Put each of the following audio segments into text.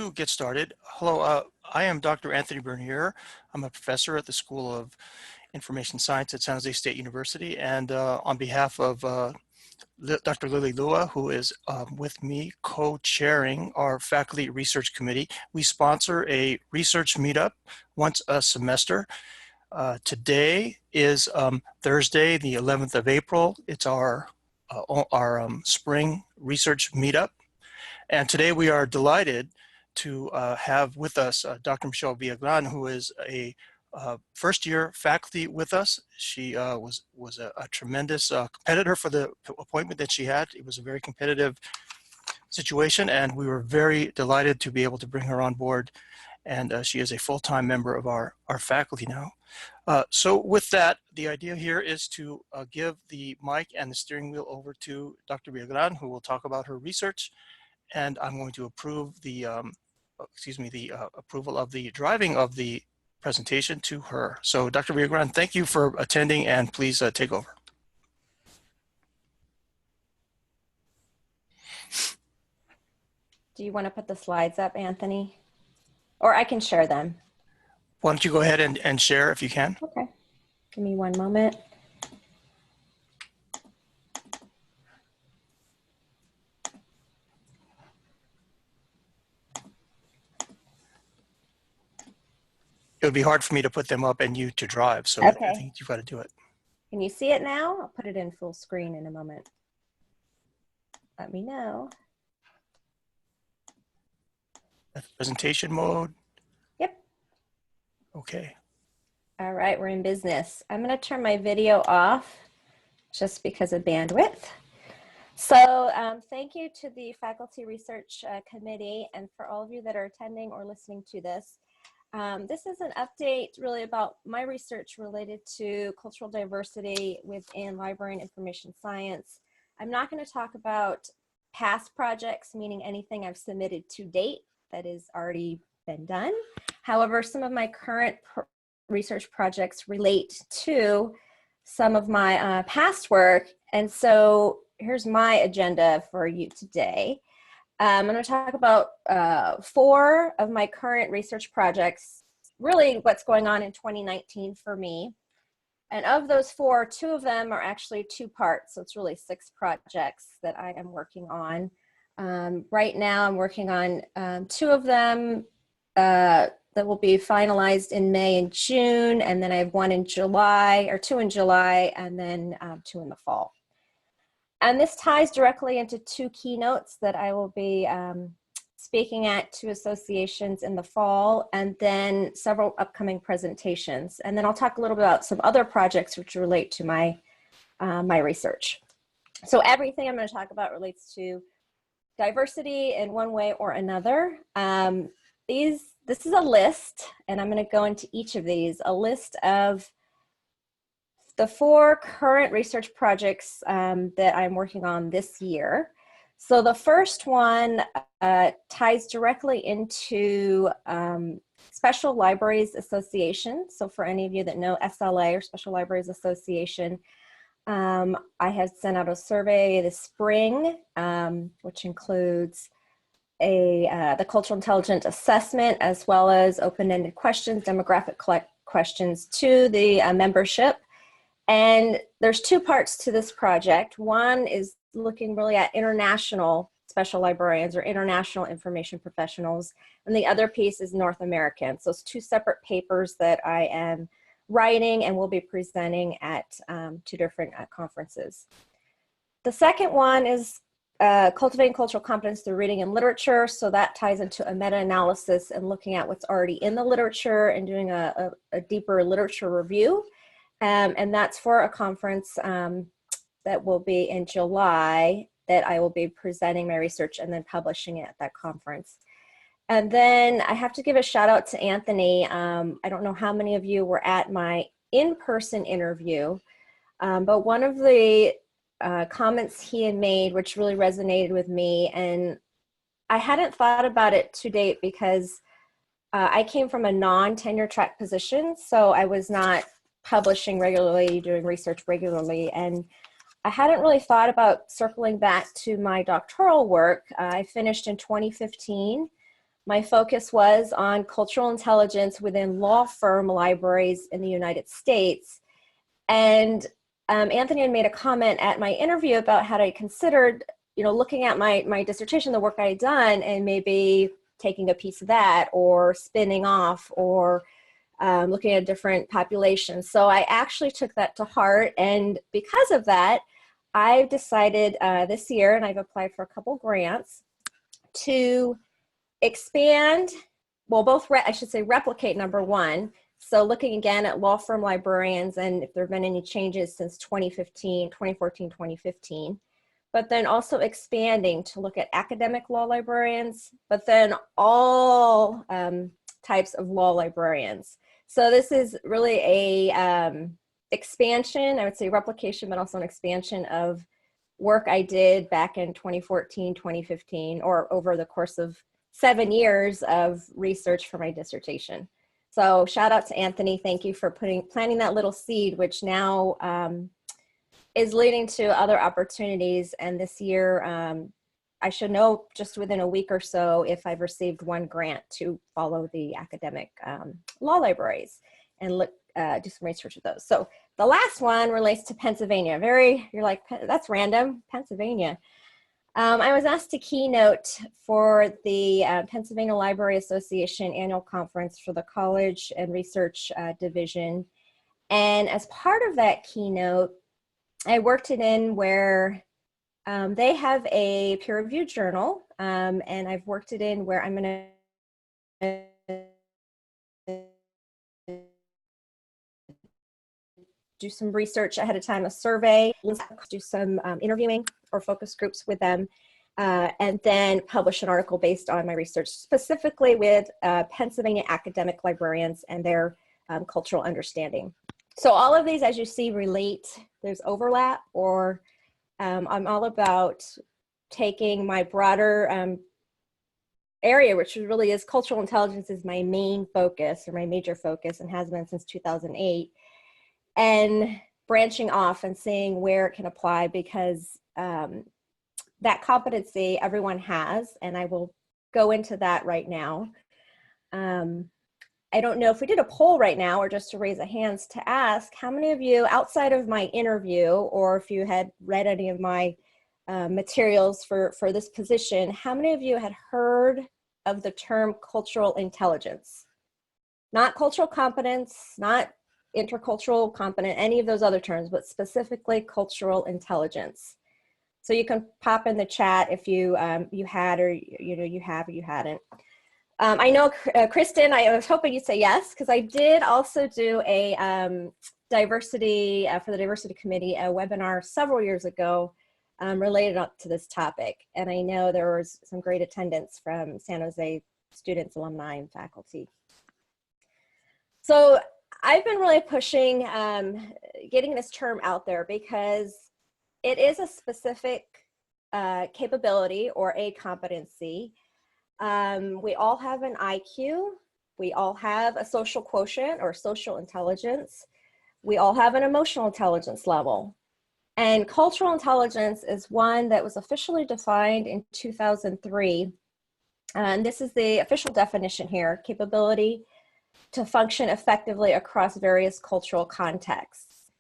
To get started. Hello, I am Dr. Anthony Bernier. I'm a professor at the School of Information Science at San Jose State University, and on behalf of Dr. Lily Lua, who is with me co-chairing our faculty research committee, we sponsor a research meetup once a semester. Today is Thursday, the 11th of April. It's our spring research meetup, and today we are delighted to have with us Dr. Michele Villagran, who is a first-year faculty with us. She was a tremendous competitor for the appointment that she had. It was a very competitive situation, and we were very delighted to be able to bring her on board. And she is a full-time member of our faculty now. So with that, the idea here is to give the mic and the steering wheel over to Dr. Villagran, who will talk about her research. And I'm going to approve the, approval of the driving of the presentation to her. So Dr. Villagran, thank you for attending, and please take over. Do you want to put the slides up, Anthony? Or I can share them. Why don't you go ahead and share if you can? Okay, give me one moment. It would be hard for me to put them up and you to drive, so okay. I think you've got to do it. Can you see it now? I'll put it in full screen in a moment. Let me know. Presentation mode? Yep. Okay. All right, we're in business. I'm going to turn my video off just because of bandwidth. So thank you to the Faculty Research Committee, and for all of you that are attending or listening to this. This is an update really about my research related to cultural diversity within library and information science. I'm not going to talk about past projects, meaning anything I've submitted to date that has already been done. However, some of my current research projects relate to some of my past work. And so here's my agenda for you today. I'm going to talk about 4 of my current research projects, really what's going on in 2019 for me. And of those 4, 2 of them are actually 2 parts. So it's really 6 projects that I am working on. Right now I'm working on 2 of them that will be finalized in May and June. And then I have 1 in July, or 2 in July, and then 2 in the fall. And this ties directly into 2 keynotes that I will be speaking at 2 associations in the fall, and then several upcoming presentations. And then I'll talk a little bit about some other projects which relate to my, my research. So everything I'm going to talk about relates to diversity in one way or another. This is a list, and I'm going to go into each of these, a list of the 4 current research projects that I'm working on this year. So the first one ties directly into Special Libraries Association. So for any of you that know SLA, or Special Libraries Association, I have sent out a survey this spring, which includes the cultural intelligence assessment, as well as open-ended questions, demographic questions to the membership. And there's 2 parts to this project. One is looking really at international special librarians or international information professionals, and the other piece is North American. So it's 2 separate papers that I am writing and will be presenting at 2 different conferences. The second one is cultivating cultural competence through reading and literature. So that ties into a meta-analysis and looking at what's already in the literature and doing a deeper literature review. And that's for a conference that will be in July, that I will be presenting my research and then publishing it at that conference. And then I have to give a shout out to Anthony. I don't know how many of you were at my in-person interview, but one of the comments he had made, which really resonated with me, and I hadn't thought about it to date because I came from a non-tenure track position, so I was not publishing regularly, doing research regularly, and I hadn't really thought about circling back to my doctoral work. I finished in 2015 My focus was on cultural intelligence within law firm libraries in the United States. And Anthony had made a comment at my interview about how I considered, looking at my dissertation, the work I had done, and maybe taking a piece of that or spinning off or looking at different populations. So I actually took that to heart. And because of that, I've decided this year, and I've applied for a couple grants, to expand, well, I should say replicate number one. So looking again at law firm librarians and if there have been any changes since 2014, 2015, but then also expanding to look at academic law librarians, but then all types of law librarians. So this is really a expansion, I would say replication, but also an expansion of work I did back in 2014, 2015, or over the course of 7 years of research for my dissertation. So shout out to Anthony. Thank you for planting that little seed, which now is leading to other opportunities. And this year, I should know just within a week or so if I've received one grant to follow the academic law libraries and do some research with those. So the last one relates to Pennsylvania. You're like, that's random, Pennsylvania. I was asked to keynote for the Pennsylvania Library Association annual conference for the College and Research Division. And as part of that keynote, I worked it in where they have a peer-reviewed journal, and I've worked it in where I'm going to do some research ahead of time, a survey, do some interviewing or focus groups with them, and then publish an article based on my research, specifically with Pennsylvania academic librarians and their cultural understanding. So all of these, as you see, relate. There's overlap, or I'm all about taking my broader area, which really is cultural intelligence is my main focus or my major focus and has been since 2008. And branching off and seeing where it can apply, because that competency everyone has, and I will go into that right now. I don't know if we did a poll right now or just to raise a hands to ask how many of you outside of my interview, or if you had read any of my materials for this position, how many of you had heard of the term cultural intelligence? Not cultural competence, not intercultural competent, any of those other terms, but specifically cultural intelligence. So you can pop in the chat if you you had, or you have or you hadn't. I know Kristen, I was hoping you'd say yes, because I did also do a diversity for the diversity committee, a webinar several years ago related to this topic, and I know there was some great attendance from San Jose students, alumni, and faculty. So I've been really pushing getting this term out there because it is a specific capability or a competency. We all have an IQ. We all have a social quotient or social intelligence. We all have an emotional intelligence level. And cultural intelligence is one that was officially defined in 2003. And this is the official definition here: capability to function effectively across various cultural contexts.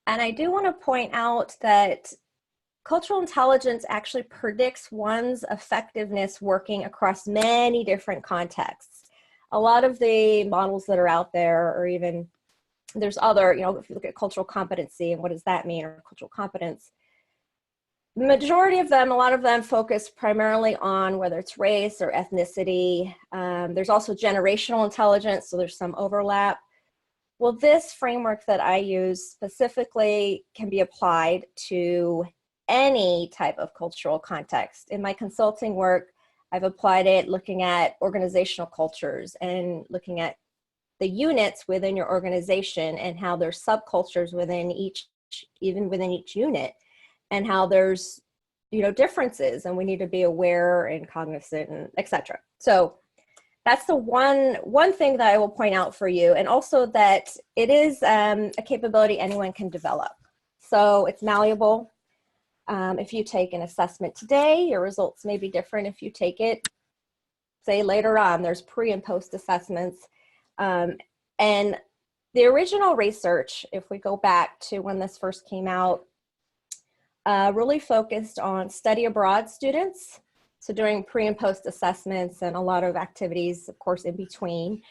And I do want to point out that cultural intelligence actually predicts one's effectiveness working across many different contexts. A lot of the models that are out there, or even there's other, if you look at cultural competency and what does that mean, or cultural competence, the majority of them, a lot of them focus primarily on whether it's race or ethnicity. There's also generational intelligence, so there's some overlap. Well, this framework that I use specifically can be applied to any type of cultural context. In my consulting work, I've applied it looking at organizational cultures and looking at the units within your organization and how there's subcultures within each, even within each unit, and how there's, differences, and we need to be aware and cognizant, and etc. So that's the one thing that I will point out for you, and also that it is a capability anyone can develop. So it's malleable. If you take an assessment today, your results may be different if you take it say later on, there's pre and post assessments. And the original research, if we go back to when this first came out, really focused on study abroad students. So doing pre and post assessments and a lot of activities, of course, in between.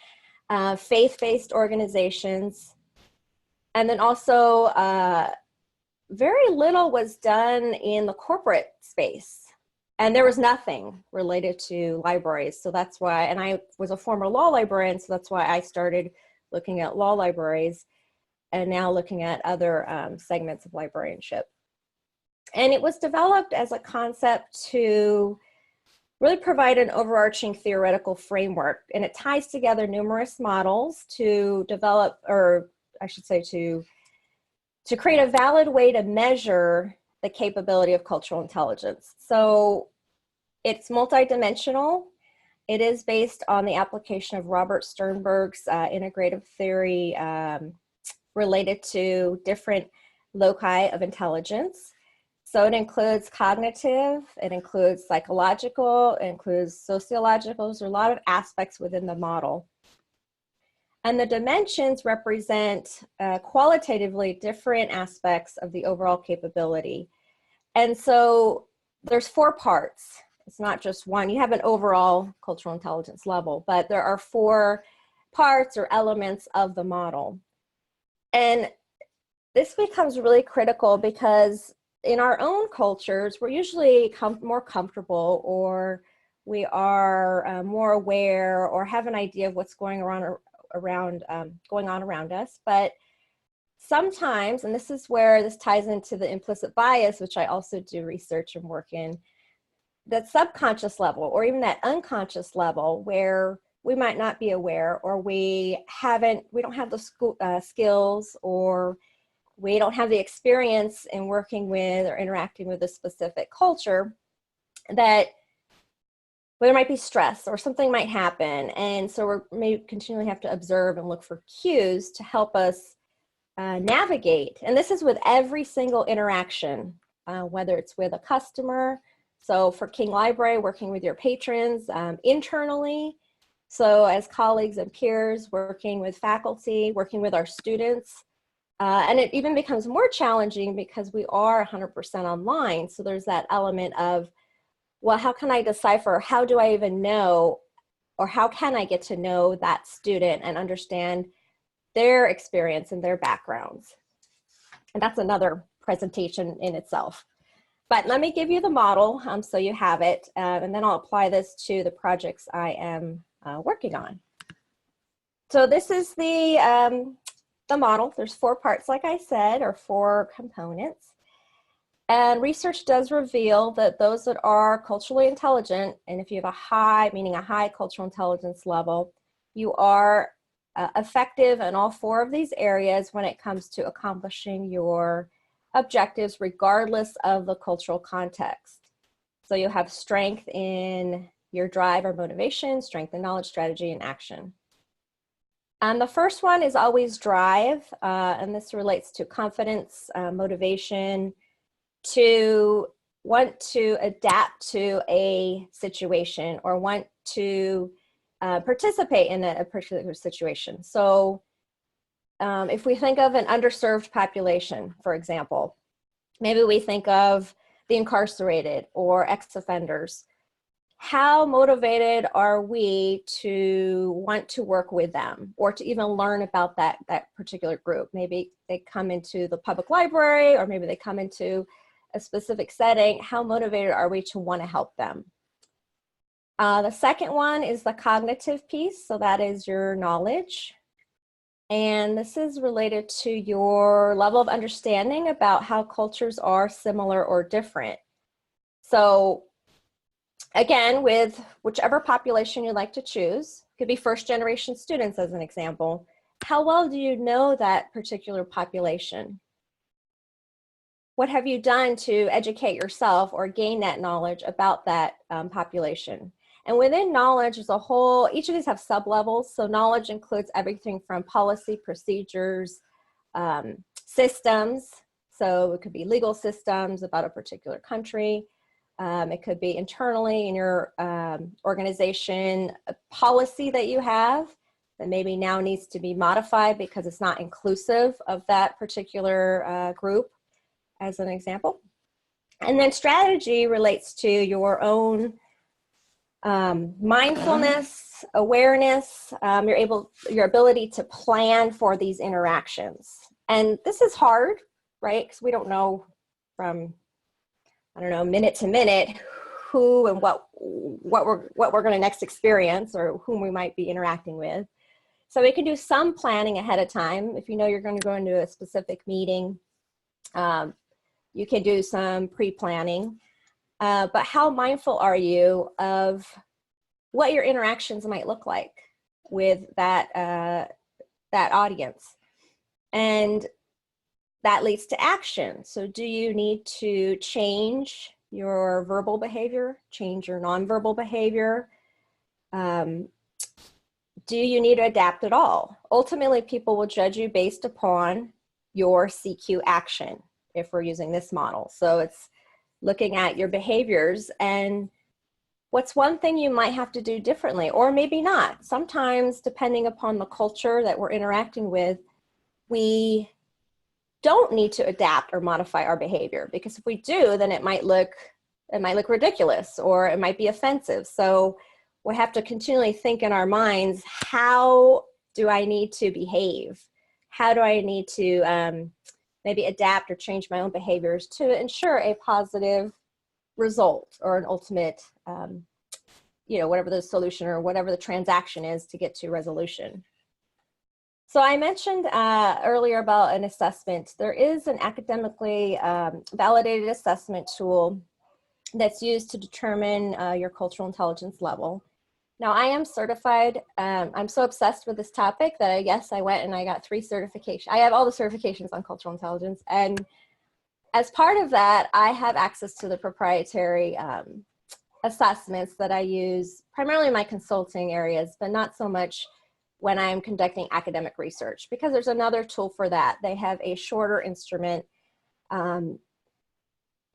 Faith-based organizations. And then also very little was done in the corporate space. And there was nothing related to libraries. So that's why, and I was a former law librarian, so that's why I started looking at law libraries and now looking at other segments of librarianship. And it was developed as a concept to really provide an overarching theoretical framework. And it ties together numerous models to develop, or I should say to create a valid way to measure the capability of cultural intelligence. So it's multidimensional. It is based on the application of Robert Sternberg's integrative theory related to different loci of intelligence. So it includes cognitive, it includes psychological, it includes sociological. There's a lot of aspects within the model. And the dimensions represent qualitatively different aspects of the overall capability. And so there's 4 parts. It's not just one. You have an overall cultural intelligence level, but there are 4 parts or elements of the model. And this becomes really critical because in our own cultures, we're usually more comfortable, or we are more aware or have an idea of what's going on around us. But sometimes, and this is where this ties into the implicit bias, which I also do research and work in, that subconscious level or even that unconscious level where we might not be aware, or we don't have the skills, or we don't have the experience in working with or interacting with a specific culture, that there might be stress or something might happen. And so we may continually have to observe and look for cues to help us navigate. And this is with every single interaction, whether it's with a customer. So for King Library, working with your patrons internally. So as colleagues and peers, working with faculty, working with our students. And it even becomes more challenging because we are 100% online. So there's that element of, well, how can I decipher? How do I even know, or how can I get to know that student and understand their experience and their backgrounds? And that's another presentation in itself. But let me give you the model so you have it, and then I'll apply this to the projects I am working on. So this is the model. There's 4 parts, like I said, or 4 components. And research does reveal that those that are culturally intelligent, and if you have a high, meaning a high cultural intelligence level, you are effective in all 4 of these areas when it comes to accomplishing your objectives, regardless of the cultural context. So you have strength in your drive or motivation, strength in knowledge, strategy, and action. And the first one is always drive, and this relates to confidence, motivation, to want to adapt to a situation or want to participate in a particular situation. So if we think of an underserved population, for example, maybe we think of the incarcerated or ex-offenders. How motivated are we to want to work with them or to even learn about that particular group? Maybe they come into the public library, or maybe they come into a specific setting. How motivated are we to want to help them? The second one is the cognitive piece. So that is your knowledge. And this is related to your level of understanding about how cultures are similar or different. So again, with whichever population you like to choose, could be first-generation students as an example. How well do you know that particular population? What have you done to educate yourself or gain that knowledge about that population? And within knowledge as a whole, each of these have sub-levels. So knowledge includes everything from policy, procedures, systems. So it could be legal systems about a particular country, It could be internally in your organization, a policy that you have that maybe now needs to be modified because it's not inclusive of that particular group, as an example. And then strategy relates to your own mindfulness, awareness, your ability to plan for these interactions. And this is hard, right? Because we don't know from, I don't know, minute to minute who and what we're going to next experience or whom we might be interacting with. So we can do some planning ahead of time. If you know you're going to go into a specific meeting, you can do some pre-planning. But how mindful are you of what your interactions might look like with that audience? And that leads to action. So do you need to change your verbal behavior, change your nonverbal behavior? Do you need to adapt at all? Ultimately, people will judge you based upon your CQ action if we're using this model. So it's looking at your behaviors and what's one thing you might have to do differently, or maybe not. Sometimes, depending upon the culture that we're interacting with, we don't need to adapt or modify our behavior, because if we do, then it might look ridiculous or it might be offensive. So we have to continually think in our minds, how do I need to behave? How do I need to maybe adapt or change my own behaviors to ensure a positive result or an ultimate, whatever the solution or whatever the transaction is to get to resolution. So I mentioned earlier about an assessment. There is an academically validated assessment tool that's used to determine your cultural intelligence level. Now, I am certified. I'm so obsessed with this topic that I guess I went and I got 3 certifications. I have all the certifications on cultural intelligence. And as part of that, I have access to the proprietary assessments that I use primarily in my consulting areas, but not so much when I'm conducting academic research, because there's another tool for that. They have a shorter instrument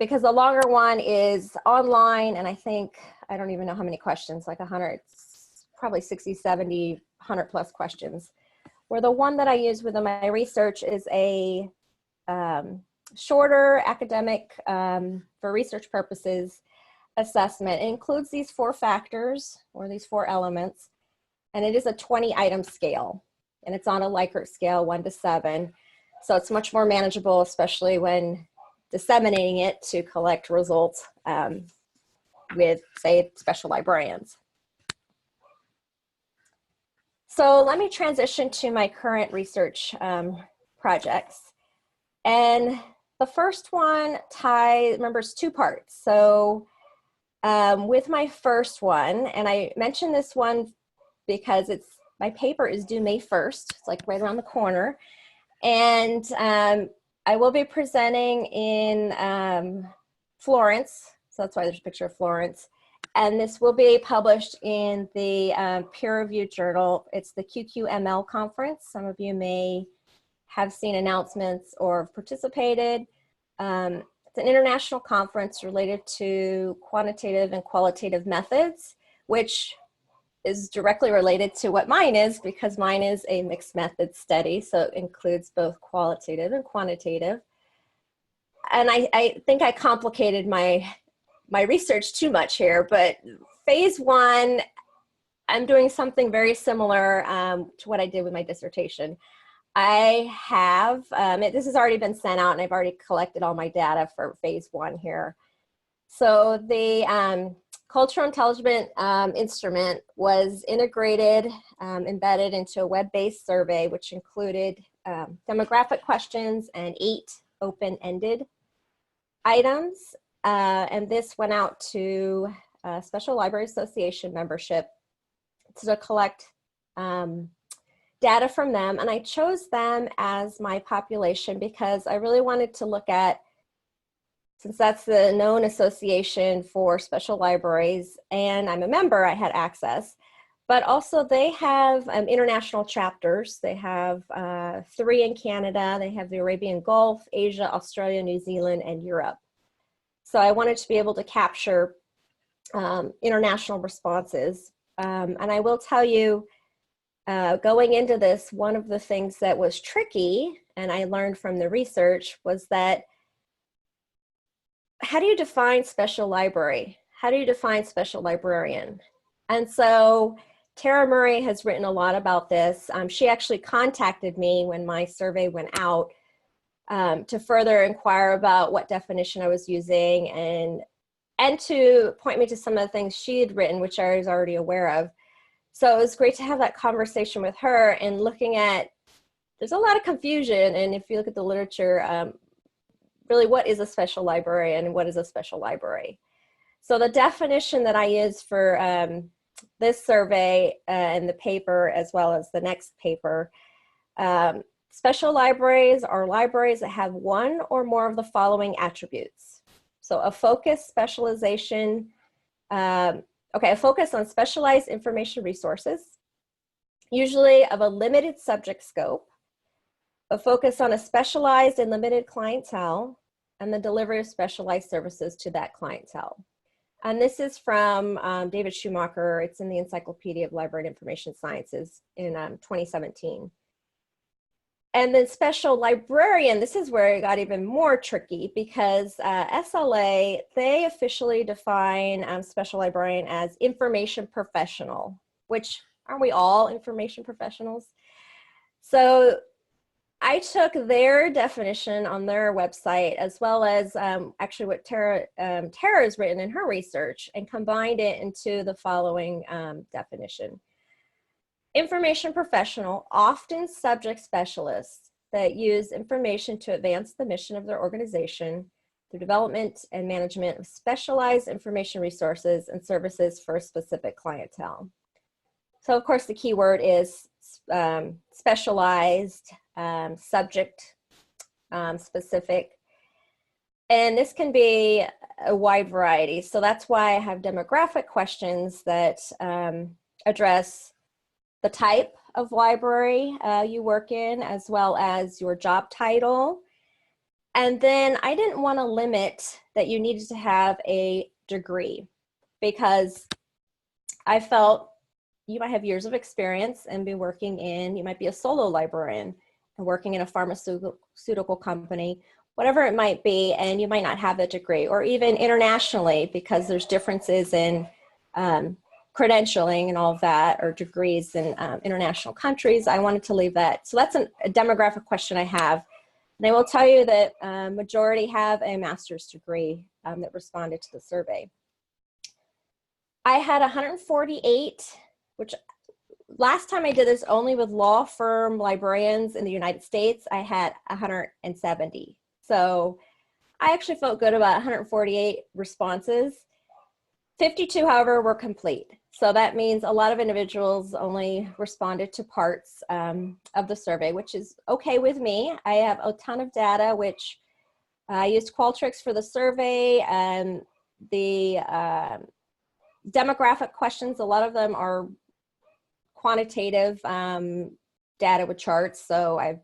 because the longer one is online, and I don't even know how many questions, like 100, probably 60, 70, 100 plus questions. Where the one that I use within my research is a shorter academic, for research purposes, assessment. It includes these 4 factors or these 4 elements, and it is a 20-item scale, and it's on a Likert scale, 1 to 7. So it's much more manageable, especially when disseminating it to collect results with, say, special librarians. So let me transition to my current research projects. And the first one remembers 2 parts. So with my first one, and I mentioned this one because my paper is due May 1st. It's like right around the corner. And I will be presenting in Florence. So that's why there's a picture of Florence. And this will be published in the peer-reviewed journal. It's the QQML conference. Some of you may have seen announcements or participated. It's an international conference related to quantitative and qualitative methods, which is directly related to what mine is, because mine is a mixed method study. So it includes both qualitative and quantitative. And I think I complicated my research too much here, but phase 1, I'm doing something very similar to what I did with my dissertation. I have, this has already been sent out, and I've already collected all my data for phase 1 here. So the cultural intelligence instrument was integrated, embedded into a web-based survey, which included demographic questions and 8 open-ended items. And this went out to Special Library Association membership to collect data from them. And I chose them as my population because I really wanted to look at, since that's the known association for special libraries, and I'm a member, I had access. But also they have international chapters. They have 3 in Canada. They have the Arabian Gulf, Asia, Australia, New Zealand, and Europe. So I wanted to be able to capture international responses. And I will tell you, going into this, one of the things that was tricky, and I learned from the research, was that how do you define special library? How do you define special librarian? And so Tara Murray has written a lot about this. She actually contacted me when my survey went out to further inquire about what definition I was using and to point me to some of the things she had written, which I was already aware of. So it was great to have that conversation with her and looking at, there's a lot of confusion. And if you look at the literature, really what is a special librarian and what is a special library? So the definition that I use for this survey and the paper, as well as the next paper, special libraries are libraries that have one or more of the following attributes. So a focus, specialization, a focus on specialized information resources, usually of a limited subject scope, a focus on a specialized and limited clientele, and the delivery of specialized services to that clientele. And this is from David Schumacher. It's in the Encyclopedia of Library and Information Sciences in 2017. And then special librarian, this is where it got even more tricky because SLA, they officially define special librarian as information professional, which aren't we all information professionals? So I took their definition on their website as well as actually what Tara has written in her research and combined it into the following definition. Information professional, often subject specialists that use information to advance the mission of their organization through development and management of specialized information resources and services for a specific clientele. So of course the key word is specialized, subject specific, and this can be a wide variety. So that's why I have demographic questions that address the type of library you work in, as well as your job title. And then I didn't want to limit that you needed to have a degree because I felt you might have years of experience and be working in, you might be a solo librarian and working in a pharmaceutical company, whatever it might be, and you might not have a degree, or even internationally because there's differences in credentialing and all of that, or degrees in international countries. I wanted to leave that. So that's a demographic question I have. And I will tell you that majority have a master's degree that responded to the survey. I had 148, which last time I did this only with law firm librarians in the United States, I had 170. So I actually felt good about 148 responses. 52, however, were complete. So that means a lot of individuals only responded to parts of the survey, which is okay with me. I have a ton of data, which I used Qualtrics for the survey, and the demographic questions, a lot of them are quantitative data with charts. So I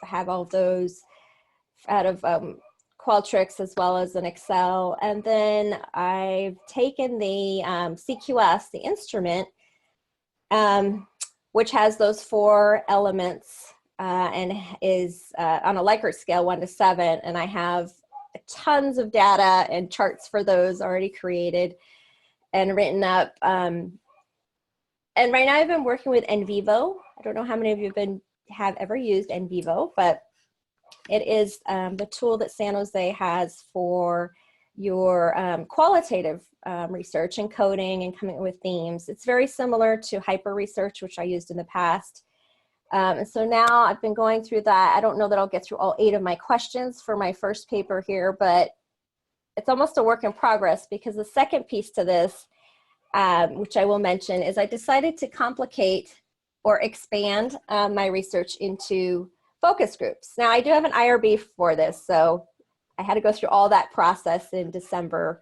have all of those out of Qualtrics as well as in Excel. And then I've taken the CQS, the instrument, which has those 4 elements and is on a Likert scale 1 to 7. And I have tons of data and charts for those already created and written up. And right now I've been working with NVivo. I don't know how many of you have ever used NVivo, but it is the tool that San Jose has for your qualitative research and coding and coming up with themes. It's very similar to Hyper Research, which I used in the past. And so now I've been going through that. I don't know that I'll get through all 8 of my questions for my first paper here, but it's almost a work in progress because the second piece to this, which I will mention, is I decided to complicate or expand my research into focus groups. Now I do have an IRB for this, so I had to go through all that process in December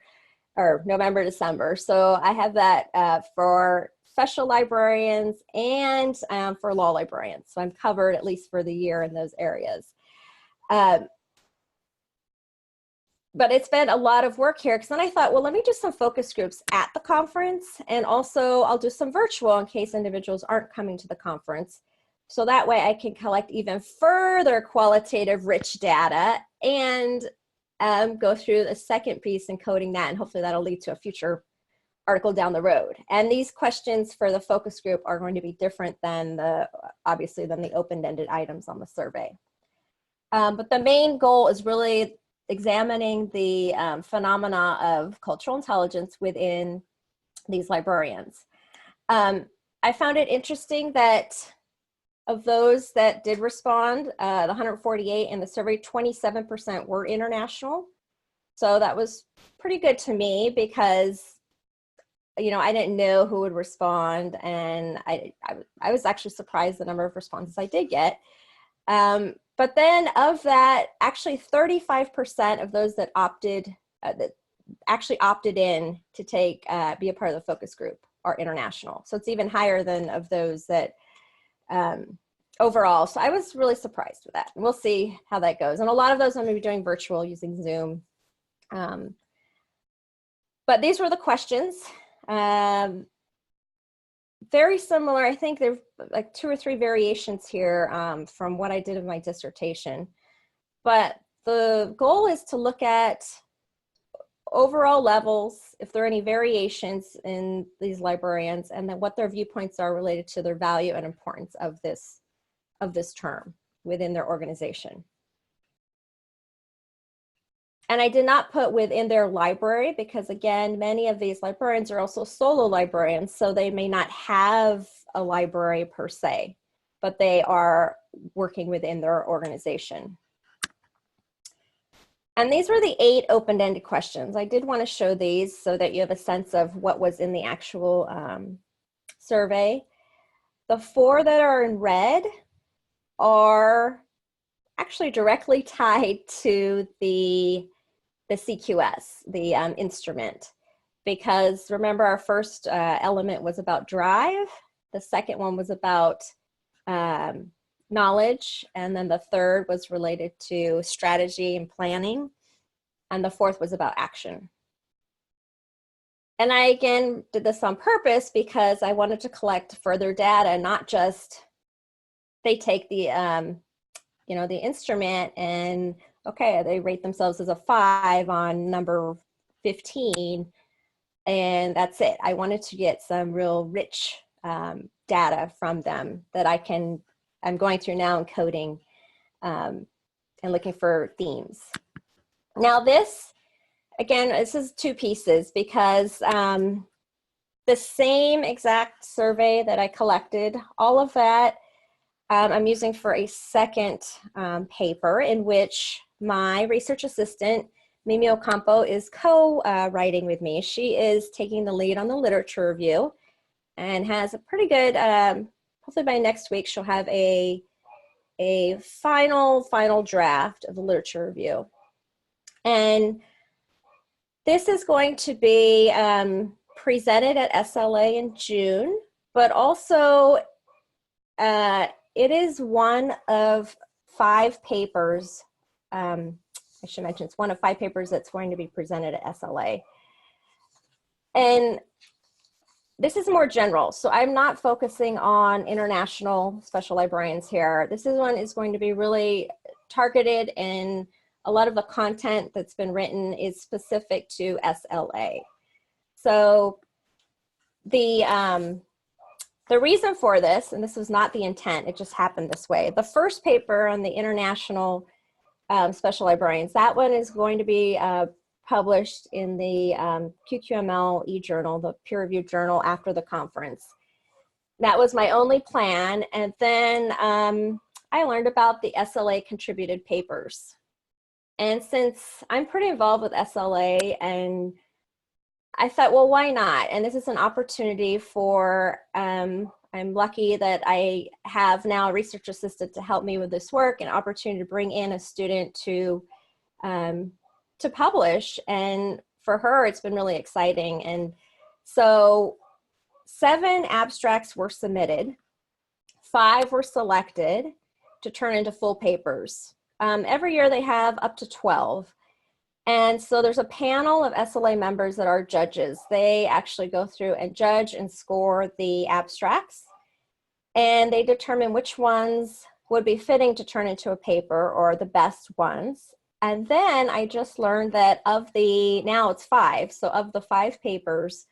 or November, December. So I have that for special librarians and for law librarians. So I'm covered at least for the year in those areas. but it's been a lot of work here because then I thought, well, let me do some focus groups at the conference, and also I'll do some virtual in case individuals aren't coming to the conference. So that way I can collect even further qualitative rich data and go through the second piece and coding that, and hopefully that'll lead to a future article down the road. And these questions for the focus group are going to be different than obviously than the open-ended items on the survey. But the main goal is really examining the phenomena of cultural intelligence within these librarians. I found it interesting that of those that did respond, the 148 in the survey, 27% were international. So that was pretty good to me because, you know, I didn't know who would respond, and I was actually surprised the number of responses I did get. But then of that, actually 35% of those that opted, that actually opted in to take, be a part of the focus group are international. So it's even higher than of those that overall. So I was really surprised with that. And we'll see how that goes. And a lot of those I'm going to be doing virtual using Zoom. But these were the questions. Very similar. I think there's like 2 or 3 variations here from what I did in my dissertation. But the goal is to look at overall levels, if there are any variations in these librarians, and then what their viewpoints are related to their value and importance of this term within their organization. And I did not put within their library because, again, many of these librarians are also solo librarians, so they may not have a library per se, but they are working within their organization. And these were the 8 open-ended questions. I did want to show these so that you have a sense of what was in the actual survey. The 4 that are in red are actually directly tied to the CQS, the instrument, because remember our first element was about drive, the second one was about knowledge, and then the third was related to strategy and planning, and the fourth was about action. And I again did this on purpose because I wanted to collect further data, not just they take the you know, the instrument and okay, they rate themselves as a 5 on number 15, and that's it. I wanted to get some real rich data from them that I'm going through now and coding and looking for themes. Now this, again, this is 2 pieces because the same exact survey that I collected, all of that I'm using for a second paper in which my research assistant, Mimi Ocampo, is co-writing with me. She is taking the lead on the literature review and has a pretty good, hopefully by next week, she'll have a final draft of the literature review. And this is going to be presented at SLA in June, but also it is one of 5 papers. I should mention it's one of 5 papers that's going to be presented at SLA. And this is more general. So I'm not focusing on international special librarians here. This one is going to be really targeted, and a lot of the content that's been written is specific to SLA. So the reason for this, and this was not the intent, it just happened this way. The first paper on the international special librarians, that one is going to be published in the QQML e-journal, the peer-reviewed journal after the conference. That was my only plan. And then I learned about the SLA contributed papers. And since I'm pretty involved with SLA, and I thought, well, why not? And this is an opportunity for, I'm lucky that I have now a research assistant to help me with this work, an opportunity to bring in a student to publish. And for her, it's been really exciting. And so 7 abstracts were submitted, 5 were selected to turn into full papers. Every year they have up to 12. And so there's a panel of SLA members that are judges. They actually go through and judge and score the abstracts, and they determine which ones would be fitting to turn into a paper or the best ones. And then I just learned that now it's 5, so of the 5 papers,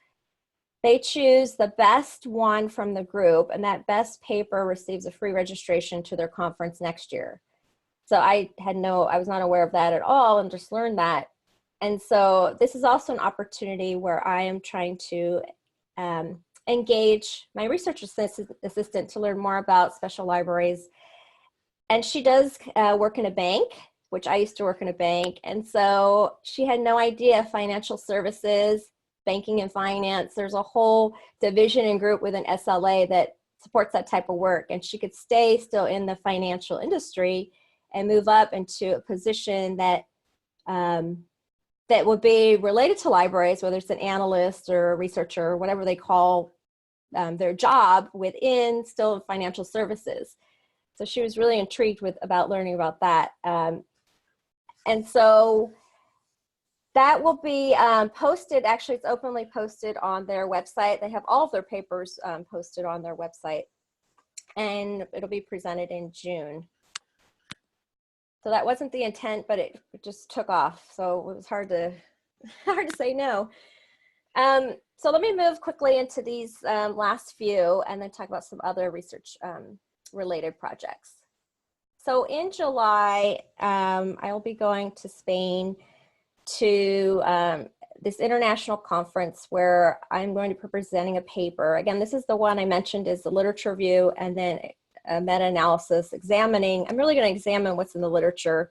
they choose the best one from the group, and that best paper receives a free registration to their conference next year. So I was not aware of that at all, and just learned that. And so this is also an opportunity where I am trying to engage my research assistant to learn more about special libraries. And she does work in a bank, which I used to work in a bank. And so she had no idea financial services, banking and finance, there's a whole division and group within SLA that supports that type of work. And she could stay still in the financial industry and move up into a position that that would be related to libraries, whether it's an analyst or a researcher or whatever they call their job within still financial services. So she was really intrigued about learning about that. And so that will be posted, actually it's openly posted on their website. They have all of their papers posted on their website, and it'll be presented in June. So that wasn't the intent, but it just took off. So it was hard to say no. So let me move quickly into these last few and then talk about some other research related projects. So in July, I will be going to Spain to this international conference where I'm going to be presenting a paper. Again, this is the one I mentioned is the literature review, and then a meta-analysis examining. I'm really going to examine what's in the literature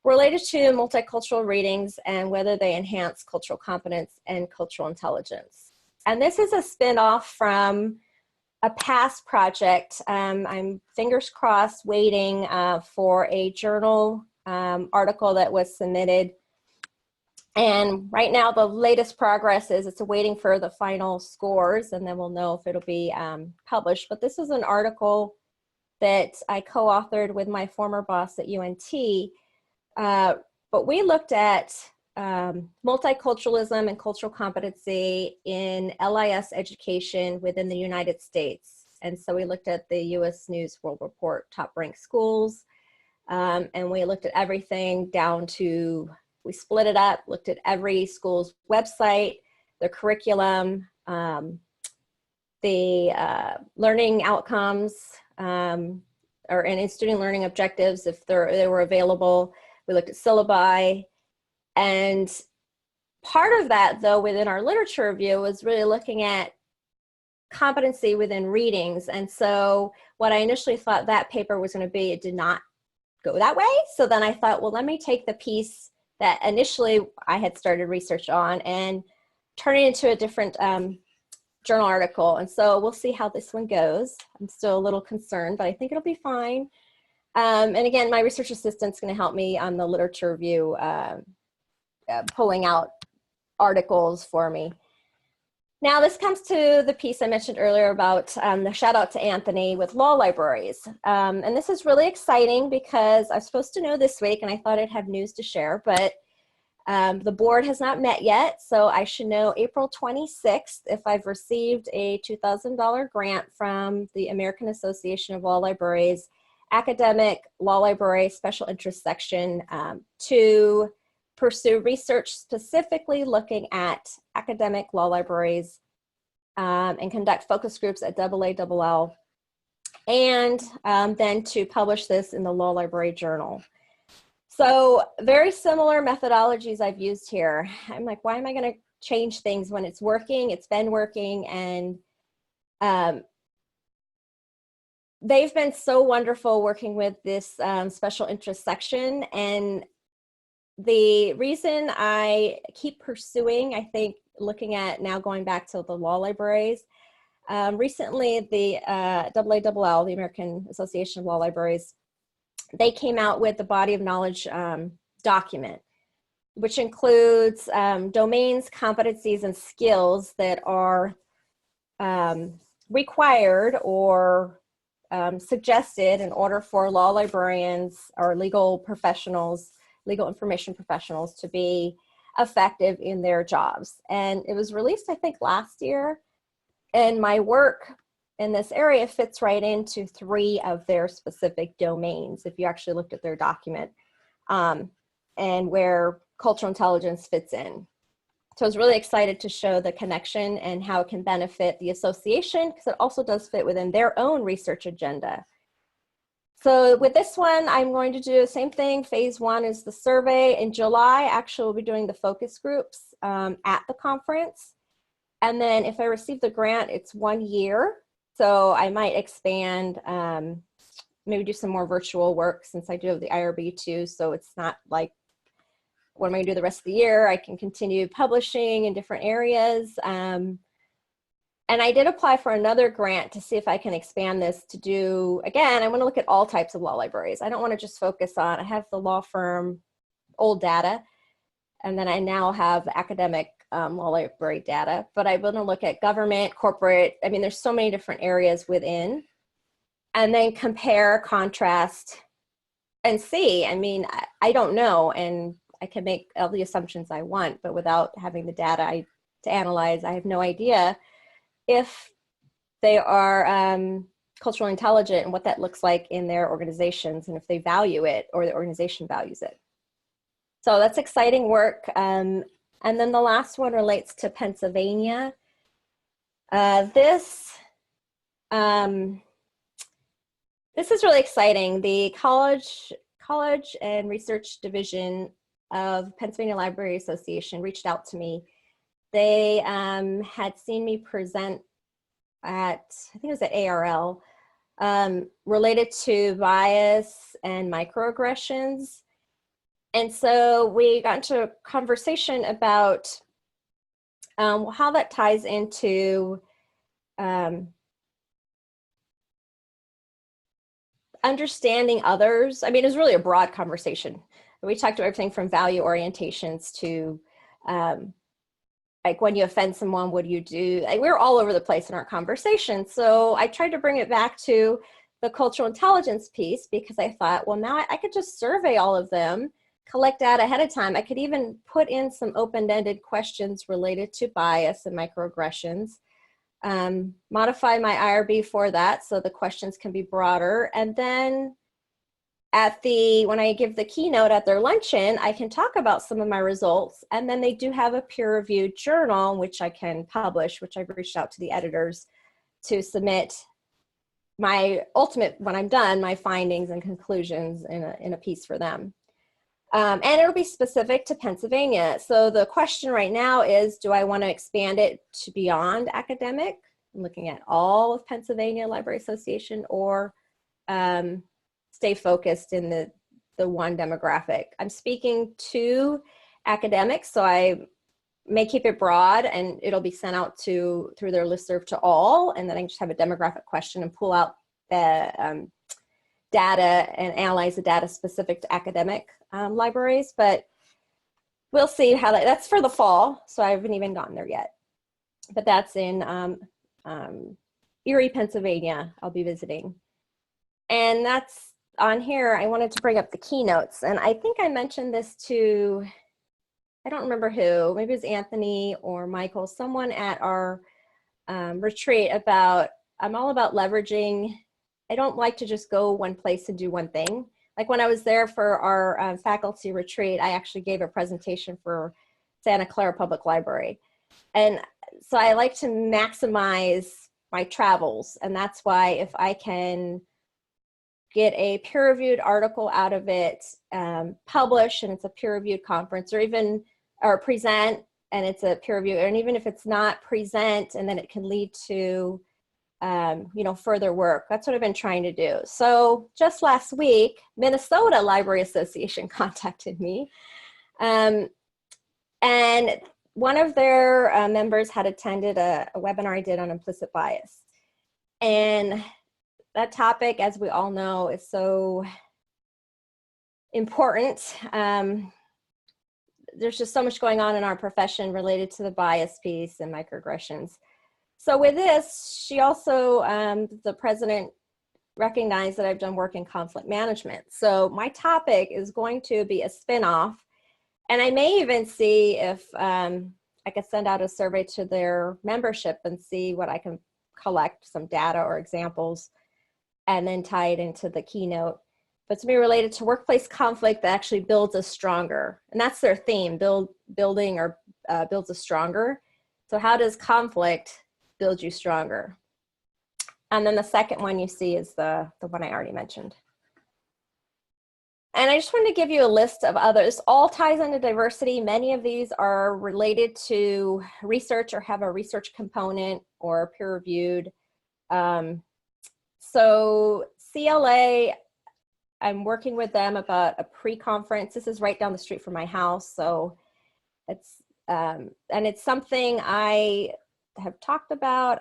related to multicultural readings and whether they enhance cultural competence and cultural intelligence. And this is a spin-off from a past project. I'm fingers crossed waiting for a journal article that was submitted. And right now the latest progress is it's waiting for the final scores, and then we'll know if it'll be published. But this is an article that I co-authored with my former boss at UNT. But we looked at multiculturalism and cultural competency in LIS education within the United States. And so we looked at the US News World Report top ranked schools, and we looked at everything down to, we split it up, looked at every school's website, their curriculum, the learning outcomes, and in student learning objectives, if they were available. We looked at syllabi. And part of that, though, within our literature review was really looking at competency within readings. And so what I initially thought that paper was going to be, it did not go that way. So then I thought, well, let me take the piece that initially I had started research on and turn it into a different journal article. And so we'll see how this one goes. I'm still a little concerned, but I think it'll be fine. And again, my research assistant's going to help me on the literature review, pulling out articles for me. Now this comes to the piece I mentioned earlier about the shout out to Anthony with law libraries. And this is really exciting because I was supposed to know this week and I thought I'd have news to share, but the board has not met yet. So I should know April 26th if I've received a $2,000 grant from the American Association of Law Libraries Academic Law Library Special Interest Section to pursue research specifically looking at academic law libraries and conduct focus groups at AALL, and then to publish this in the Law Library Journal. So very similar methodologies I've used here. I'm like, why am I going to change things when it's working? It's been working, and they've been so wonderful working with this special interest section. And the reason I keep pursuing, I think, looking at now going back to the law libraries, recently the AALL, the American Association of Law Libraries, they came out with the body of knowledge document, which includes domains, competencies, and skills that are required or suggested in order for law librarians or legal professionals legal information professionals to be effective in their jobs. And it was released, I think, last year. And my work in this area fits right into 3 of their specific domains, if you actually looked at their document, and where cultural intelligence fits in. So I was really excited to show the connection and how it can benefit the association, because it also does fit within their own research agenda. So with this one, I'm going to do the same thing. Phase 1 is the survey. In July, actually, we'll be doing the focus groups at the conference. And then if I receive the grant, it's 1 year. So I might expand, maybe do some more virtual work, since I do have the IRB too. So it's not like, what am I gonna do the rest of the year? I can continue publishing in different areas. And I did apply for another grant to see if I can expand this to do, again, I want to look at all types of law libraries. I don't want to just focus on, I have the law firm old data, and then I now have academic law library data, but I want to look at government, corporate, I mean, there's so many different areas within, and then compare, contrast, and see. I mean, I don't know, and I can make all the assumptions I want, but without having the data to analyze, I have no idea if they are culturally intelligent and what that looks like in their organizations, and if they value it or the organization values it. So that's exciting work. And then the last one relates to Pennsylvania. This is really exciting. The College and Research Division of Pennsylvania Library Association reached out to me. They had seen me present at, I think it was at ARL, related to bias and microaggressions. And so we got into a conversation about how that ties into understanding others. I mean, it was really a broad conversation. We talked about everything from value orientations to like, when you offend someone, what do you do? Like, we were all over the place in our conversation. So I tried to bring it back to the cultural intelligence piece, because I thought, well, now I could just survey all of them, collect data ahead of time. I could even put in some open-ended questions related to bias and microaggressions, modify my IRB for that so the questions can be broader. And then when I give the keynote at their luncheon, I can talk about some of my results. And then they do have a peer-reviewed journal, which I can publish, which I've reached out to the editors to submit my ultimate, when I'm done, my findings and conclusions in a piece for them. And it'll be specific to Pennsylvania. So the question right now is, do I want to expand it to beyond academic? I'm looking at all of Pennsylvania Library Association, or stay focused in the one demographic. I'm speaking to academics, so I may keep it broad, and it'll be sent out through their listserv to all, and then I can just have a demographic question and pull out the data and analyze the data specific to academic libraries. But we'll see how that's for the fall, so I haven't even gotten there yet. But that's in Erie, Pennsylvania, I'll be visiting. And that's on here. I wanted to bring up the keynotes, and I think I mentioned this to, I don't remember who, maybe it was Anthony or Michael, someone at our retreat, about, I'm all about leveraging. I don't like to just go one place and do one thing. Like when I was there for our faculty retreat, I actually gave a presentation for Santa Clara Public Library. And so I like to maximize my travels. And that's why if I can get a peer-reviewed article out of it, publish, and it's a peer-reviewed conference, or present, and it's a peer review, and even if it's not, present, and then it can lead to further work. That's what I've been trying to do. So just last week, Minnesota Library Association contacted me, and one of their members had attended a webinar I did on implicit bias. And that topic, as we all know, is so important. There's just so much going on in our profession related to the bias piece and microaggressions. So with this, she also, the president recognize that I've done work in conflict management. So my topic is going to be a spin-off, and I may even see if I could send out a survey to their membership and see what I can collect, some data or examples, and then tie it into the keynote. But it's going to be related to workplace conflict that actually builds us stronger. And that's their theme, building or builds us stronger. So how does conflict build you stronger? And then the second one you see is the one I already mentioned. And I just wanted to give you a list of others. All ties into diversity. Many of these are related to research or have a research component or peer-reviewed. So CLA, I'm working with them about a pre-conference. This is right down the street from my house. So it's, and it's something I have talked about.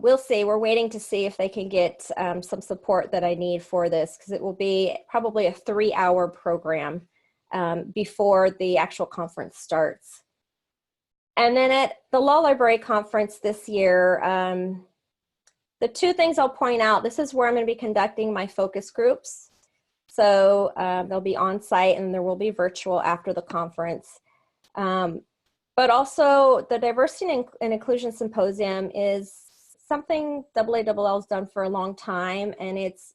We'll see. We're waiting to see if they can get some support that I need for this, because it will be probably a 3-hour program before the actual conference starts. And then at the Law Library Conference this year, the two things I'll point out, this is where I'm going to be conducting my focus groups. So they'll be on site and there will be virtual after the conference. But also the Diversity and Inclusion Symposium is something AALL has done for a long time, and it's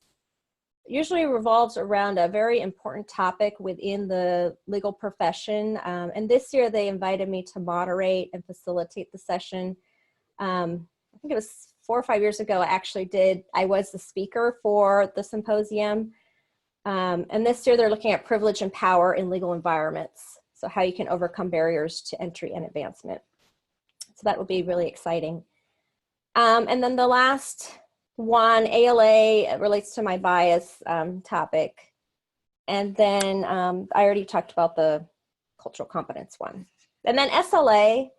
usually revolves around a very important topic within the legal profession. And this year they invited me to moderate and facilitate the session. I think it was 4 or 5 years ago I was the speaker for the symposium. And this year they're looking at privilege and power in legal environments. So how you can overcome barriers to entry and advancement. So that will be really exciting. And then the last one, ALA, relates to my bias topic. And then I already talked about the cultural competence one. And then SLA,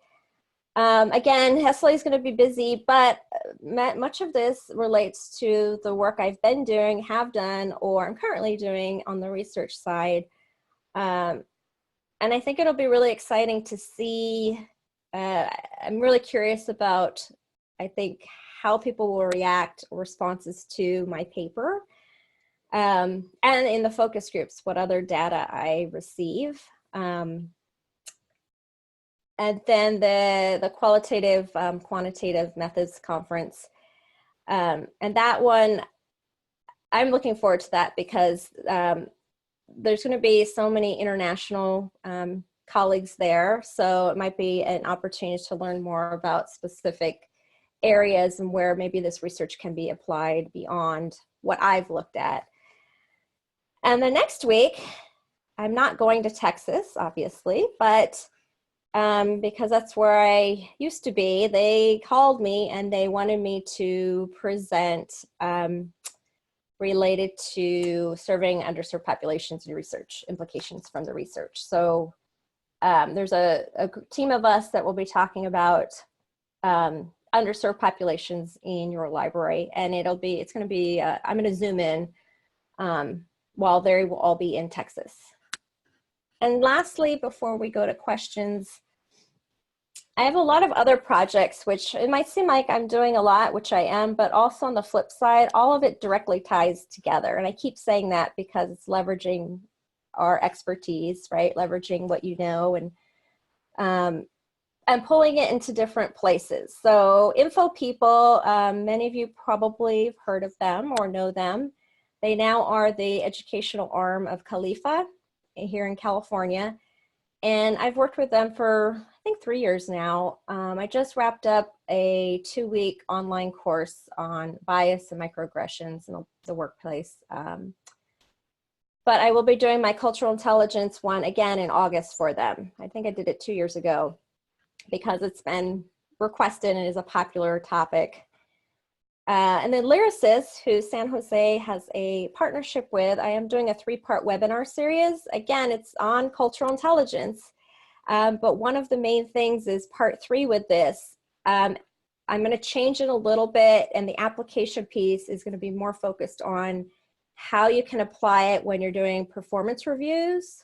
again, SLA is going to be busy, but much of this relates to the work I've been doing, have done, or I'm currently doing on the research side. And I think it'll be really exciting to see. I'm really curious about, I think, how people will react, responses to my paper, and in the focus groups, what other data I receive. And then the qualitative, quantitative methods conference. And that one, I'm looking forward to that because there's going to be so many international colleagues there. So it might be an opportunity to learn more about specific areas and where maybe this research can be applied beyond what I've looked at. And the next week, I'm not going to Texas, obviously, but because that's where I used to be, they called me and they wanted me to present related to serving underserved populations and research implications from the research. So there's a team of us that will be talking about underserved populations in your library, and it's going to be, I'm going to zoom in while they will all be in Texas. And lastly, before we go to questions, I have a lot of other projects, which it might seem like I'm doing a lot, which I am, but also on the flip side, all of it directly ties together. And I keep saying that because it's leveraging our expertise, right? Leveraging what you know and pulling it into different places. So Info People, many of you probably have heard of them or know them. They now are the educational arm of Khalifa here in California. And I've worked with them for, I think, 3 years now. I just wrapped up a 2-week online course on bias and microaggressions in the workplace. But I will be doing my cultural intelligence one again in August for them. I think I did it 2 years ago because it's been requested and is a popular topic. And then Lyricist, who San Jose has a partnership with, I am doing a 3-part webinar series. Again, it's on cultural intelligence, but one of the main things is part 3 with this. I'm going to change it a little bit, and the application piece is going to be more focused on how you can apply it when you're doing performance reviews.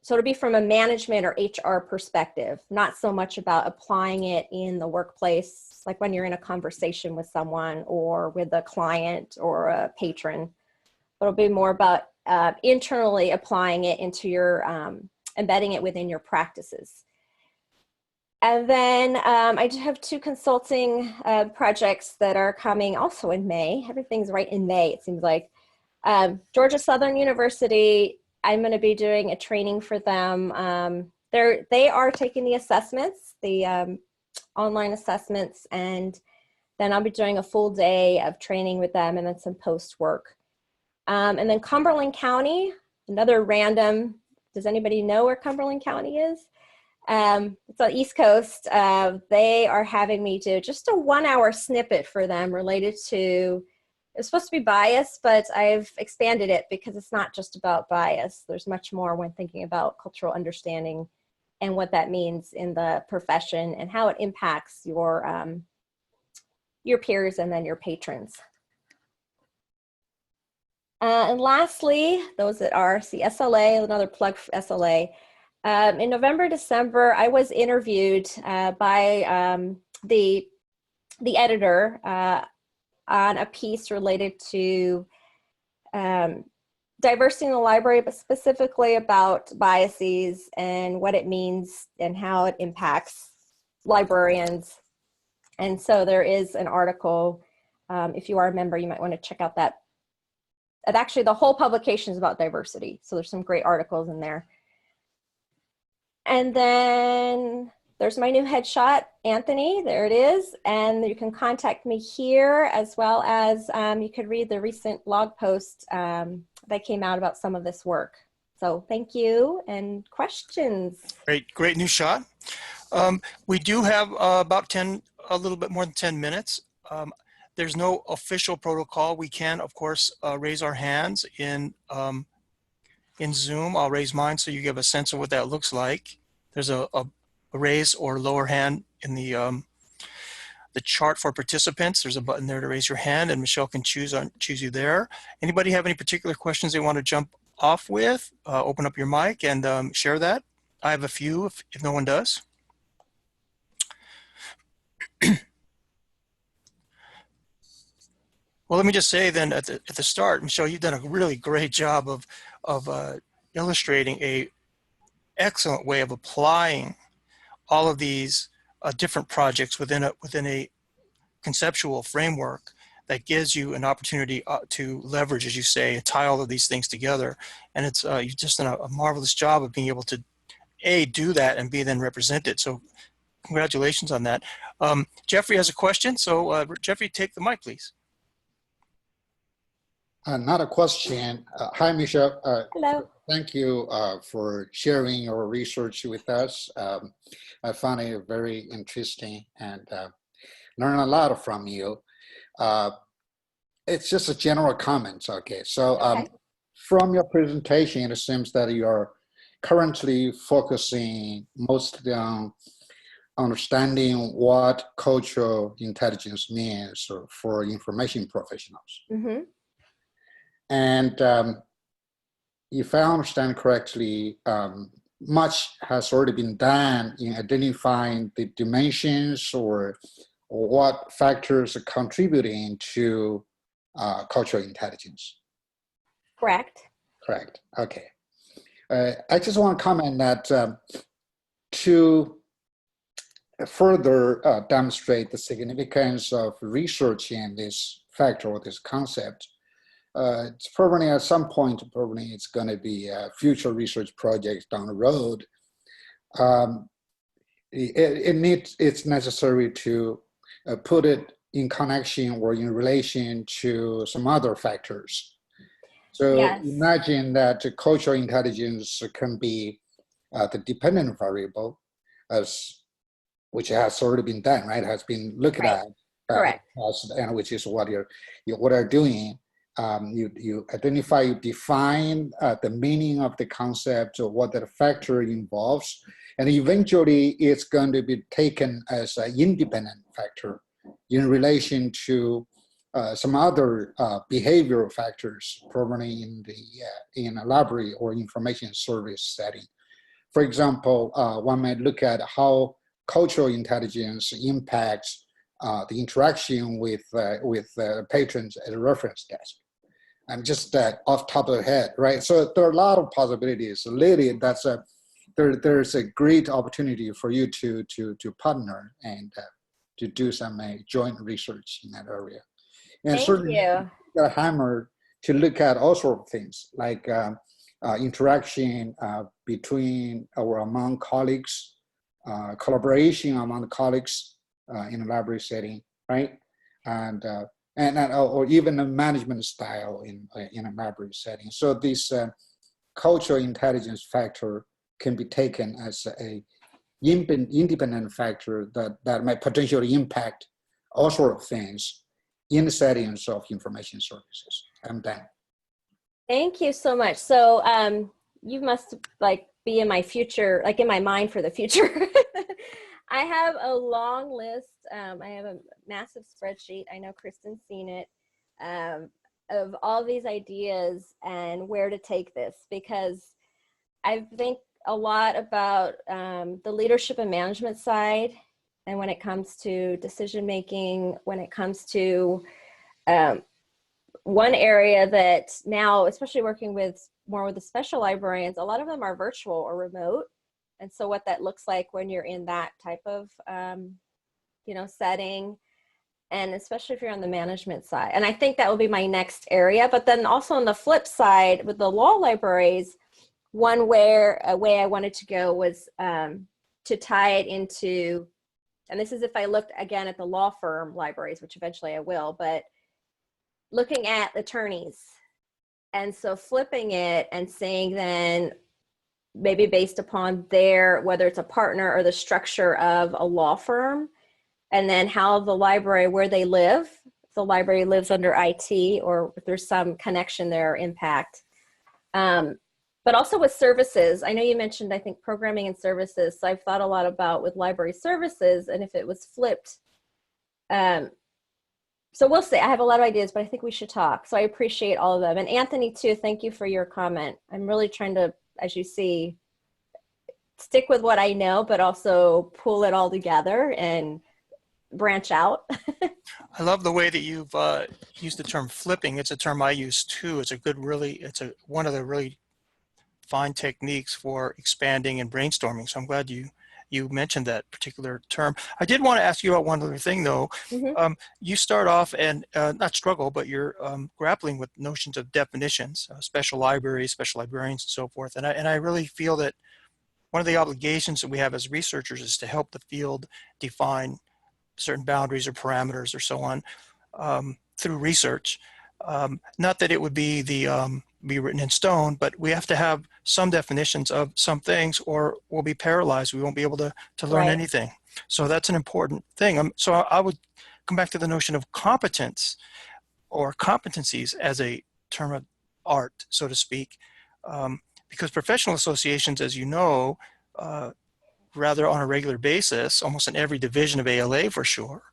So it'll be from a management or HR perspective, not so much about applying it in the workplace like when you're in a conversation with someone or with a client or a patron. It'll be more about internally applying it into your, embedding it within your practices. And then I do have 2 consulting projects that are coming also in May. Everything's right in May, it seems like. Georgia Southern University, I'm going to be doing a training for them. They are taking the assessments, the online assessments, and then I'll be doing a full day of training with them and then some post work. And then Cumberland County, another random, does anybody know where Cumberland County is? It's on the East Coast. They are having me do just a 1-hour snippet for them related to, it's supposed to be bias, but I've expanded it because it's not just about bias. There's much more when thinking about cultural understanding and what that means in the profession and how it impacts your peers and then your patrons. And lastly, those that are SLA, another plug for SLA. In November, December, I was interviewed by the editor on a piece related to diversity in the library, but specifically about biases and what it means and how it impacts librarians. And so there is an article, if you are a member, you might want to check out that. And actually, the whole publication is about diversity. So there's some great articles in there. And then there's my new headshot, Anthony, there it is. And you can contact me here, as well as you could read the recent blog post that came out about some of this work. So thank you, and questions? Great new shot. We do have a little bit more than 10 minutes. There's no official protocol. We can, of course, raise our hands in Zoom. I'll raise mine so you give a sense of what that looks like. There's a raise or lower hand in the chart for participants. There's a button there to raise your hand, and Michelle can choose you there. Anybody have any particular questions they want to jump off with? Open up your mic and share that. I have a few if no one does. Well, let me just say then at the start, Michelle, you've done a really great job of illustrating a excellent way of applying all of these different projects within a conceptual framework that gives you an opportunity to leverage, as you say, and tie all of these things together. And it's you've just done a marvelous job of being able to A, do that, and B, then represent it. So congratulations on that. Jeffrey has a question. So Jeffrey, take the mic, please. Not a question. Hi, Michelle. Hello. Thank you for sharing your research with us. I found it very interesting and learned a lot from you. It's just a general comment, okay? So Okay. from your presentation, it seems that you're currently focusing mostly on understanding what cultural intelligence means for information professionals. Mm-hmm. And if I understand correctly, much has already been done in identifying the dimensions or what factors are contributing to cultural intelligence. Correct. Correct. Okay. I just want to comment that to further demonstrate the significance of researching this factor or this concept, it's probably at some point, probably it's going to be a future research project down the road. It's necessary to put it in connection or in relation to some other factors. So Yes. Imagine that cultural intelligence can be the dependent variable, which has already been done, right? Has been looked at, Correct. and which is what you're doing. You identify, you define the meaning of the concept or what that factor involves, and eventually it's going to be taken as an independent factor in relation to some other behavioral factors, probably in a library or information service setting. For example, one might look at how cultural intelligence impacts the interaction with patrons at a reference desk. And just off top of the head, right? So there are a lot of possibilities. Lily, there's a great opportunity for you to partner and to do some joint research in that area. And Thank certainly, you. got a hammer to look at all sorts of things like interaction between or among colleagues, collaboration among the colleagues in a library setting, right? And or even a management style in a library setting. So this cultural intelligence factor can be taken as a independent factor that might potentially impact all sorts of things in the settings of information services. I'm done. Thank you so much. So you must like be in my future, like in my mind for the future. I have a long list. I have a massive spreadsheet. I know Kristen's seen it, of all these ideas and where to take this, because I think a lot about the leadership and management side. And when it comes to decision making, when it comes to one area that now, especially working with more with the special librarians, a lot of them are virtual or remote. And so what that looks like when you're in that type of, setting, and especially if you're on the management side. And I think that will be my next area. But then also on the flip side with the law libraries, one way I wanted to go was to tie it into, and this is if I looked again at the law firm libraries, which eventually I will, but looking at attorneys. And so flipping it and saying then, maybe based upon whether it's a partner or the structure of a law firm, and then how the library, where they live, if the library lives under IT or if there's some connection there or impact. But also with services, I know you mentioned, I think, programming and services. So I've thought a lot about with library services and if it was flipped. So we'll see. I have a lot of ideas, but I think we should talk. So I appreciate all of them. And Anthony, too, thank you for your comment. I'm really trying to, as you see, stick with what I know, but also pull it all together and branch out. I love the way that you've used the term flipping. It's a term I use too. It's one of the really fine techniques for expanding and brainstorming. So I'm glad you mentioned that particular term. I did want to ask you about one other thing though. Mm-hmm. You start off and not struggle, but you're grappling with notions of definitions, special libraries, special librarians, and so forth. And I really feel that one of the obligations that we have as researchers is to help the field define certain boundaries or parameters or so on through research. Not that it would be be written in stone, but we have to have some definitions of some things or we'll be paralyzed. We won't be able to learn Right. anything. So that's an important thing. So I would come back to the notion of competence or competencies as a term of art, so to speak, because professional associations, as you know, rather on a regular basis, almost in every division of ALA for sure,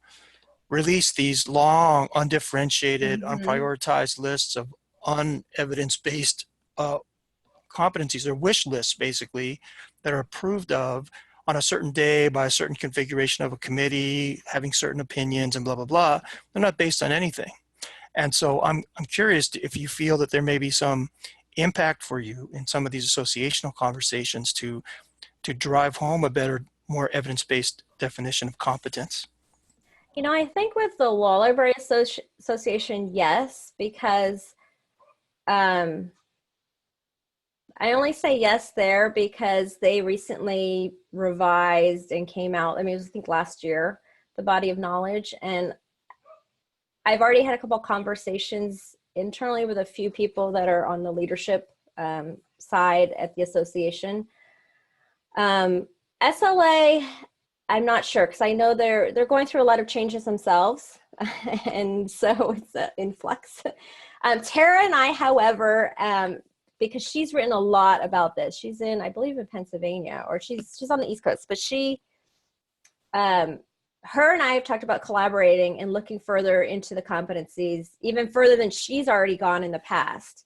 release these long, undifferentiated, Mm-hmm. unprioritized lists of unevidence-based competencies or wish lists, basically, that are approved of on a certain day by a certain configuration of a committee, having certain opinions and blah, blah, blah. They're not based on anything. And so I'm curious if you feel that there may be some impact for you in some of these associational conversations to drive home a better, more evidence-based definition of competence. I think with the Law Library Association, yes, because I only say yes there because they recently revised and came out, I think last year, the body of knowledge. And I've already had a couple of conversations internally with a few people that are on the leadership side at the association. SLA, I'm not sure because I know they're going through a lot of changes themselves, and so it's in flux. Tara and I, however, because she's written a lot about this. She's in, I believe, in Pennsylvania, or she's on the East Coast. But her and I have talked about collaborating and looking further into the competencies, even further than she's already gone in the past.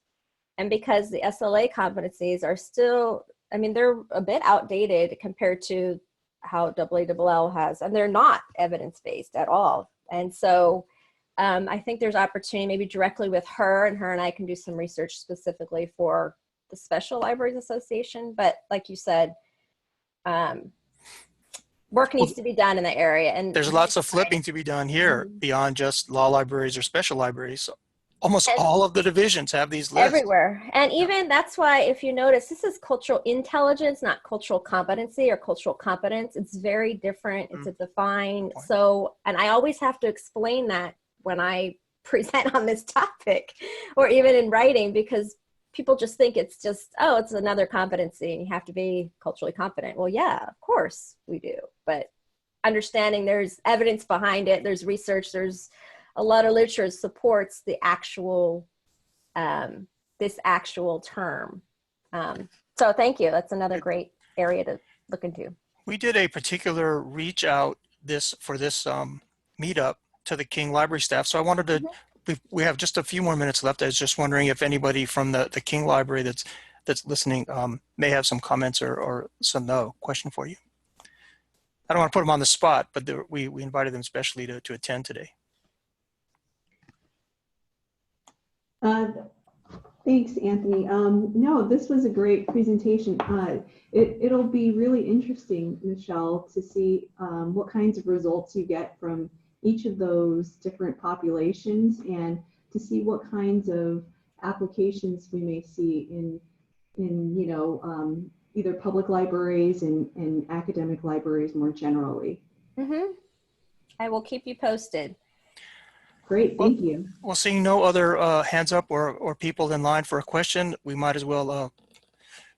And because the SLA competencies are still, they're a bit outdated compared to how AALL has, and they're not evidence-based at all. And so I think there's opportunity maybe directly with her, and I can do some research specifically for the Special Libraries Association. But like you said, work needs to be done in the area. And there's lots of flipping to be done here beyond just law libraries or special libraries. Almost all of the divisions have these lists. Everywhere. And even that's why, if you notice, this is cultural intelligence, not cultural competency or cultural competence. It's very different. It's a defined. So, and I always have to explain that when I present on this topic or even in writing, because people just think it's just, oh, it's another competency and you have to be culturally competent. Well, yeah, of course we do. But understanding there's evidence behind it, there's research, there's a lot of literature supports the actual, this actual term. So thank you. That's another great area to look into. We did a particular reach out for this meetup to the King Library staff. So I wanted to, we have just a few more minutes left. I was just wondering if anybody from the King Library that's listening may have some comments or some question for you. I don't want to put them on the spot, but we invited them especially to attend today. Thanks, Anthony. No, this was a great presentation. It'll be really interesting, Michele, to see what kinds of results you get from each of those different populations, and to see what kinds of applications we may see in either public libraries and academic libraries more generally. I will keep you posted. Great, thank you. Well, seeing no other hands up or people in line for a question, we might as well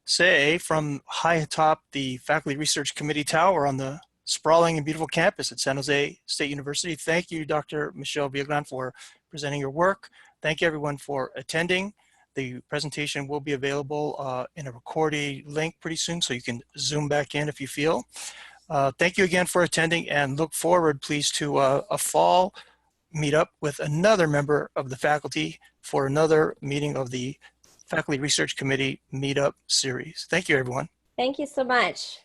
say from high atop the Faculty Research Committee Tower on the sprawling and beautiful campus at San Jose State University, thank you, Dr. Michele Villagran, for presenting your work. Thank you, everyone, for attending. The presentation will be available in a recorded link pretty soon, so you can zoom back in if you feel. Thank you again for attending, and look forward, please, to a fall meetup with another member of the faculty for another meeting of the Faculty Research Committee Meetup Series. Thank you, everyone. Thank you so much.